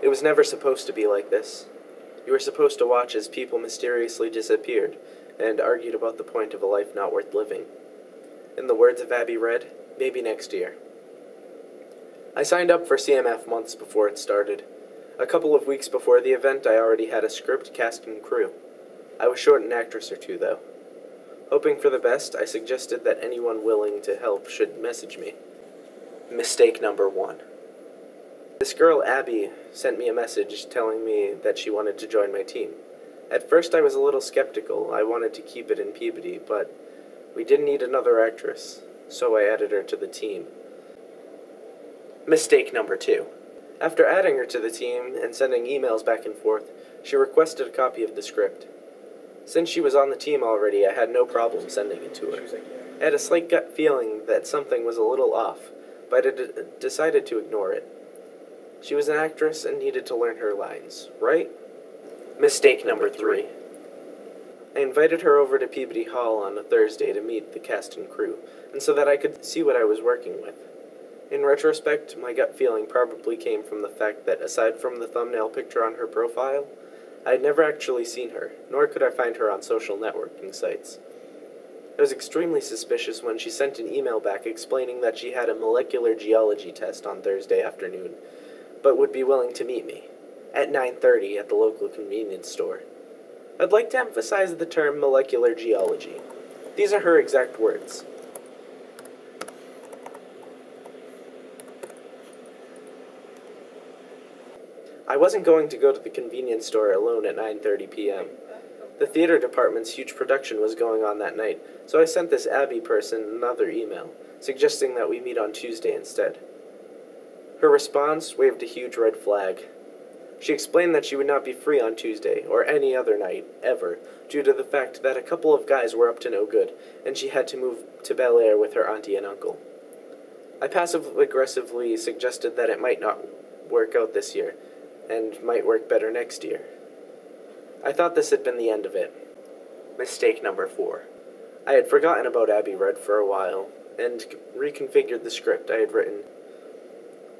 It was never supposed to be like this. You were supposed to watch as people mysteriously disappeared, and argued about the point of a life not worth living. In the words of Abby Red, maybe next year. I signed up for CMF months before it started. A couple of weeks before the event, I already had a script, cast, and crew. I was short an actress or two, though. Hoping for the best, I suggested that anyone willing to help should message me. Mistake number 1. This girl, Abby, sent me a message telling me that she wanted to join my team. At first I was a little skeptical. I wanted to keep it in Peabody, but we didn't need another actress, so I added her to the team. Mistake number 2. After adding her to the team and sending emails back and forth, she requested a copy of the script. Since she was on the team already, I had no problem sending it to her. I had a slight gut feeling that something was a little off, but I decided to ignore it. She was an actress and needed to learn her lines, right? Mistake number 3. I invited her over to Peabody Hall on a Thursday to meet the cast and crew, and so that I could see what I was working with. In retrospect, my gut feeling probably came from the fact that, aside from the thumbnail picture on her profile, I had never actually seen her, nor could I find her on social networking sites. I was extremely suspicious when she sent an email back explaining that she had a molecular geology test on Thursday afternoon, but would be willing to meet me, at 9:30 at the local convenience store. I'd like to emphasize the term molecular geology. These are her exact words. I wasn't going to go to the convenience store alone at 9:30 p.m. The theater department's huge production was going on that night, so I sent this Abby person another email, suggesting that we meet on Tuesday instead. Her response waved a huge red flag. She explained that she would not be free on Tuesday, or any other night, ever, due to the fact that a couple of guys were up to no good, and she had to move to Bel Air with her auntie and uncle. I passive-aggressively suggested that it might not work out this year, and might work better next year. I thought this had been the end of it. Mistake number 4. I had forgotten about Abby Red for a while, and reconfigured the script I had written.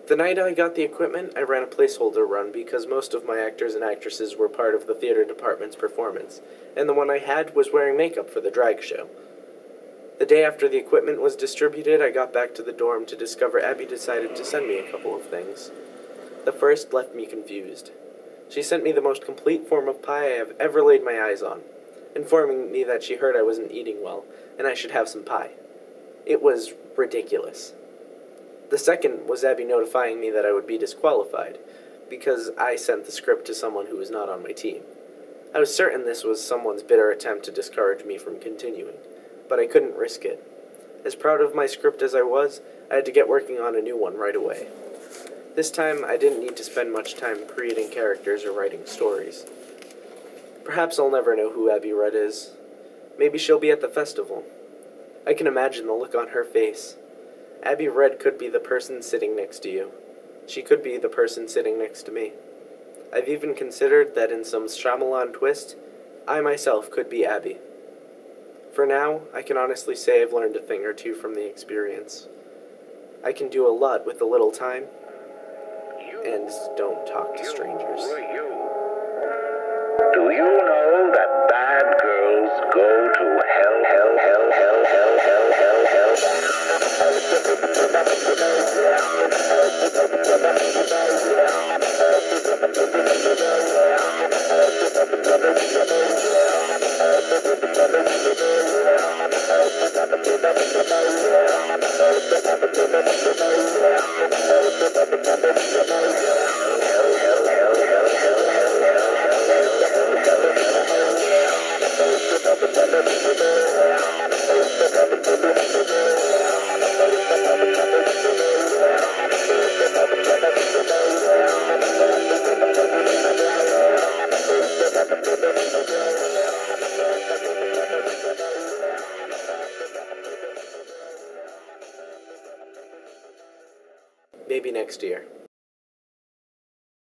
The night I got the equipment, I ran a placeholder run because most of my actors and actresses were part of the theater department's performance, and the one I had was wearing makeup for the drag show. The day after the equipment was distributed, I got back to the dorm to discover Abby decided to send me a couple of things. The first left me confused. She sent me the most complete form of pie I have ever laid my eyes on, informing me that she heard I wasn't eating well, and I should have some pie. It was ridiculous. The second was Abby notifying me that I would be disqualified, because I sent the script to someone who was not on my team. I was certain this was someone's bitter attempt to discourage me from continuing, but I couldn't risk it. As proud of my script as I was, I had to get working on a new one right away. This time, I didn't need to spend much time creating characters or writing stories. Perhaps I'll never know who Abby Red is. Maybe she'll be at the festival. I can imagine the look on her face. Abby Red could be the person sitting next to you. She could be the person sitting next to me. I've even considered that in some Shyamalan twist, I myself could be Abby. For now, I can honestly say I've learned a thing or two from the experience. I can do a lot with a little time, and don't talk to strangers. Do you know that bad girls go to hell, hell, hell, hell, hell, hell, hell, hell, Maybe next year.